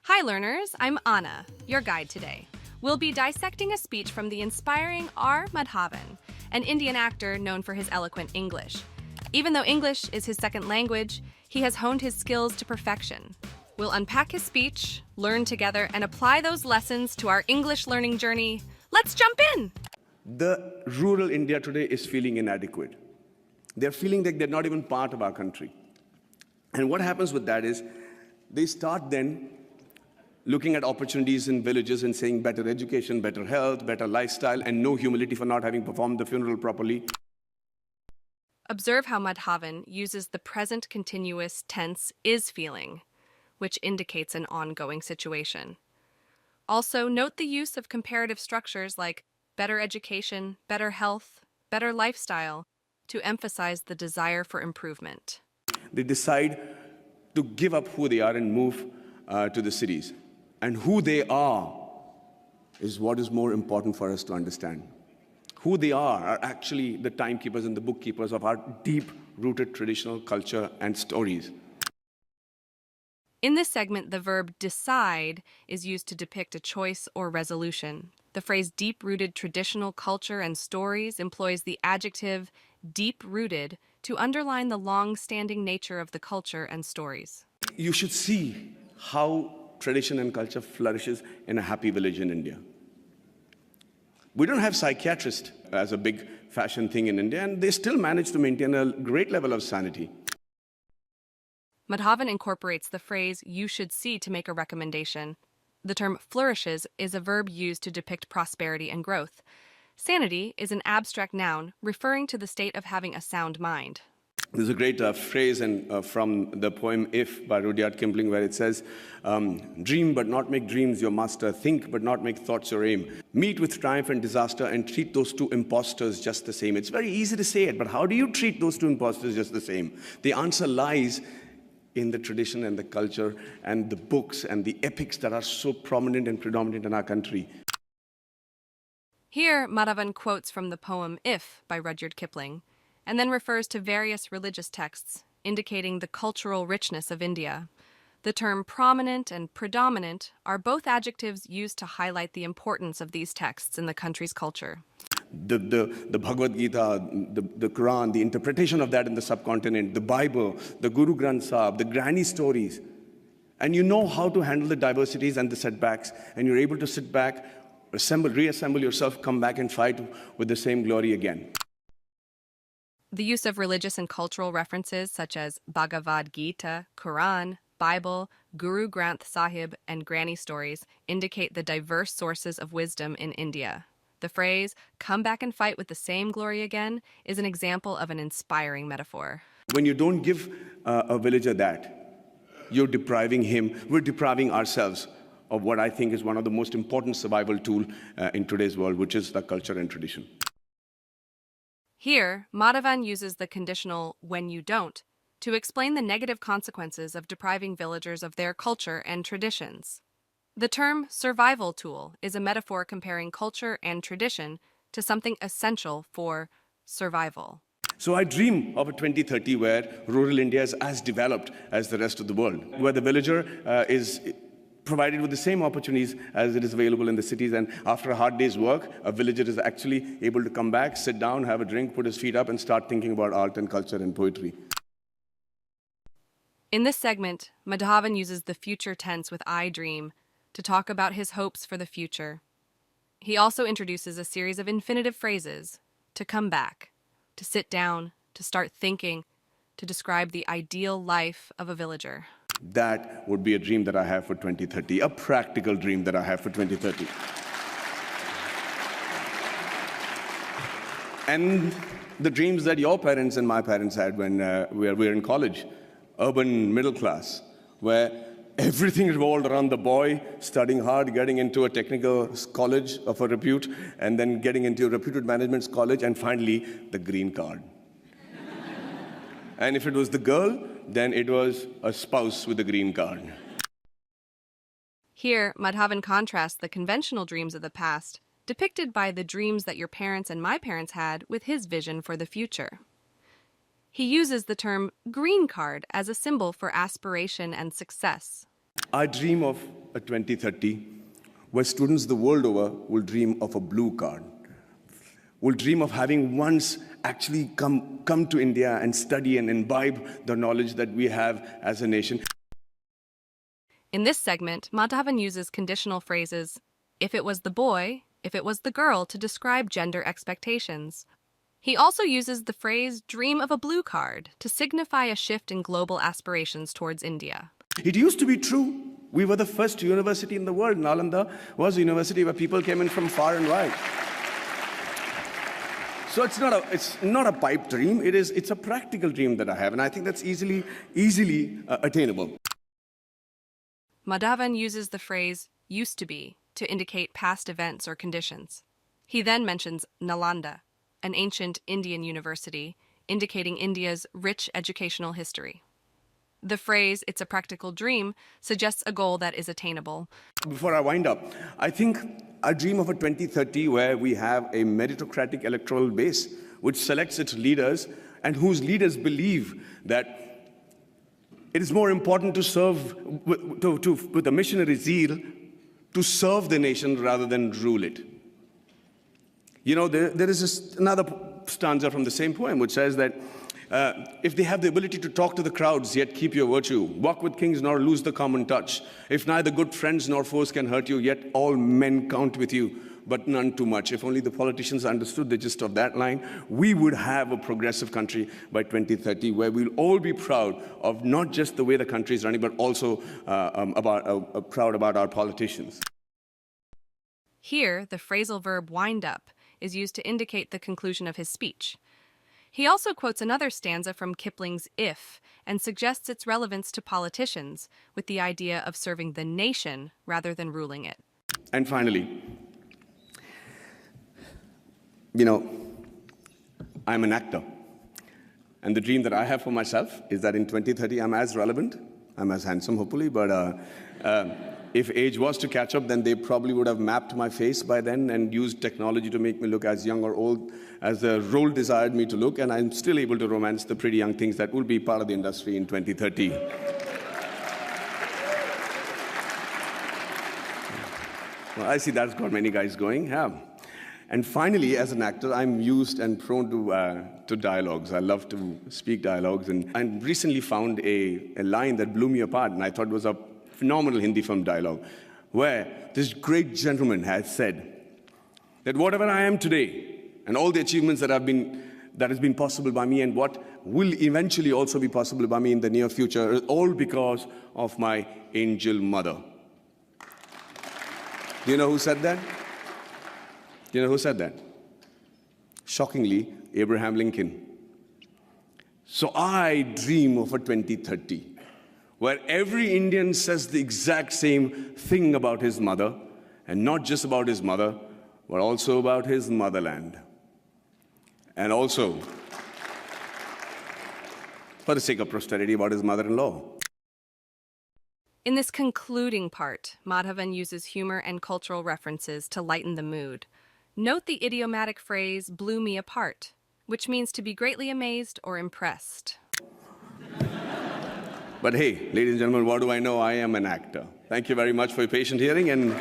Hi learners, I'm Anna, your guide today. We'll be dissecting a speech from the inspiring R. Madhavan, an Indian actor known for his eloquent English. Even though English is his second language, he has honed his skills to perfection. We'll unpack his speech, learn together, and apply those lessons to our English learning journey. Let's jump in! The rural India today is feeling inadequate. They're feeling like they're not even part of our country. And what happens with that is they start then looking at opportunities in villages and saying better education, better health, better lifestyle, and no humility for not having performed the funeral properly. Observe how Madhavan uses the present continuous tense is feeling, which indicates an ongoing situation. Also, note the use of comparative structures like better education, better health, better lifestyle to emphasize the desire for improvement. They decide to give up who they are and move to the cities. And who they are is what is more important for us to understand. Who they are actually the timekeepers and the bookkeepers of our deep-rooted traditional culture and stories. In this segment, the verb decide is used to depict a choice or resolution. The phrase deep-rooted traditional culture and stories employs the adjective deep-rooted to underline the long-standing nature of the culture and stories. You should see how tradition and culture flourishes in a happy village in India. We don't have psychiatrists as a big fashion thing in India, and they still manage to maintain a great level of sanity. Madhavan incorporates the phrase you should see to make a recommendation. The term flourishes is a verb used to depict prosperity and growth. Sanity is an abstract noun referring to the state of having a sound mind. There's a great phrase from the poem If by Rudyard Kipling where it says, dream but not make dreams your master, think but not make thoughts your aim. Meet with triumph and disaster and treat those two impostors just the same. It's very easy to say it, but how do you treat those two impostors just the same? The answer lies in the tradition and the culture and the books and the epics that are so prominent and predominant in our country. Here, Madhavan quotes from the poem If by Rudyard Kipling, and then refers to various religious texts, indicating the cultural richness of India. The term prominent and predominant are both adjectives used to highlight the importance of these texts in the country's culture. The Bhagavad Gita, the Quran, the interpretation of that in the subcontinent, the Bible, the Guru Granth Sahib, the granny stories. And you know how to handle the diversities and the setbacks, and you're able to sit back, reassemble yourself, come back and fight with the same glory again. The use of religious and cultural references such as Bhagavad Gita, Quran, Bible, Guru Granth Sahib, and granny stories indicate the diverse sources of wisdom in India. The phrase, come back and fight with the same glory again, is an example of an inspiring metaphor. When you don't give a villager that, you're depriving him, we're depriving ourselves of what I think is one of the most important survival tools in today's world, which is the culture and tradition. Here, Madhavan uses the conditional when you don't to explain the negative consequences of depriving villagers of their culture and traditions. The term survival tool is a metaphor comparing culture and tradition to something essential for survival. So I dream of a 2030 where rural India is as developed as the rest of the world, where the villager is provided with the same opportunities as it is available in the cities, and after a hard day's work, a villager is actually able to come back, sit down, have a drink, put his feet up, and start thinking about art and culture and poetry. In this segment, Madhavan uses the future tense with I dream to talk about his hopes for the future. He also introduces a series of infinitive phrases to come back, to sit down, to start thinking, to describe the ideal life of a villager. That would be a dream that I have for 2030, a practical dream that I have for 2030. And the dreams that your parents and my parents had when we were in college, urban middle class, where everything revolved around the boy studying hard, getting into a technical college of a repute, and then getting into a reputed management college, and finally, the green card. And if it was the girl, then it was a spouse with a green card. Here, Madhavan contrasts the conventional dreams of the past, depicted by the dreams that your parents and my parents had, with his vision for the future. He uses the term green card as a symbol for aspiration and success. I dream of a 2030 where students the world over will dream of a blue card, will dream of having once actually come to India and study and imbibe the knowledge that we have as a nation. In this segment, Madhavan uses conditional phrases, if it was the boy, if it was the girl, to describe gender expectations. He also uses the phrase dream of a blue card to signify a shift in global aspirations towards India. It used to be true. We were the first university in the world. Nalanda was a university where people came in from far and wide. So it's not a pipe dream. It's a practical dream that I have, and I think that's easily attainable. Madhavan uses the phrase used to be to indicate past events or conditions. He then mentions Nalanda, an ancient Indian university, indicating India's rich educational history. The phrase, it's a practical dream, suggests a goal that is attainable. Before I wind up, I think I dream of a 2030 where we have a meritocratic electoral base which selects its leaders and whose leaders believe that it is more important to serve with a missionary zeal to serve the nation rather than rule it. You know, there is another stanza from the same poem which says that if they have the ability to talk to the crowds, yet keep your virtue, walk with kings nor lose the common touch. If neither good friends nor foes can hurt you, yet all men count with you, but none too much. If only the politicians understood the gist of that line, we would have a progressive country by 2030 where we'll all be proud of not just the way the country is running, but also proud about our politicians. Here, the phrasal verb wind up is used to indicate the conclusion of his speech. He also quotes another stanza from Kipling's If and suggests its relevance to politicians with the idea of serving the nation rather than ruling it. And finally, you know, I'm an actor. And the dream that I have for myself is that in 2030 I'm as relevant, I'm as handsome hopefully, but if age was to catch up, then they probably would have mapped my face by then and used technology to make me look as young or old as the role desired me to look, and I'm still able to romance the pretty young things that will be part of the industry in 2030. Well, I see that's got many guys going, yeah. And finally, as an actor, I'm used and prone to dialogues. I love to speak dialogues, and I recently found a line that blew me apart, and I thought was a phenomenal Hindi film dialogue, where this great gentleman has said that whatever I am today, and all the achievements that has been possible by me, and what will eventually also be possible by me in the near future, is all because of my angel mother. Do you know who said that? Do you know who said that? Shockingly, Abraham Lincoln. So I dream of a 2030 where every Indian says the exact same thing about his mother, and not just about his mother, but also about his motherland. And also, for the sake of posterity, about his mother-in-law. In this concluding part, Madhavan uses humor and cultural references to lighten the mood. Note the idiomatic phrase, blew me apart, which means to be greatly amazed or impressed. But hey, ladies and gentlemen, what do I know? I am an actor. Thank you very much for your patient hearing, and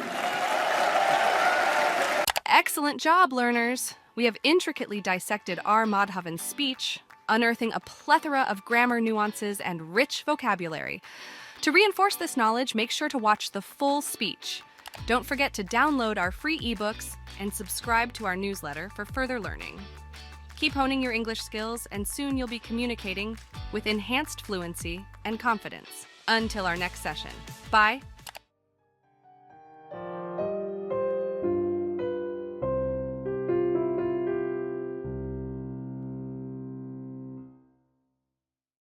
excellent job, learners! We have intricately dissected R. Madhavan's speech, unearthing a plethora of grammar nuances and rich vocabulary. To reinforce this knowledge, make sure to watch the full speech. Don't forget to download our free ebooks and subscribe to our newsletter for further learning. Keep honing your English skills, and soon you'll be communicating with enhanced fluency and confidence. Until our next session. Bye.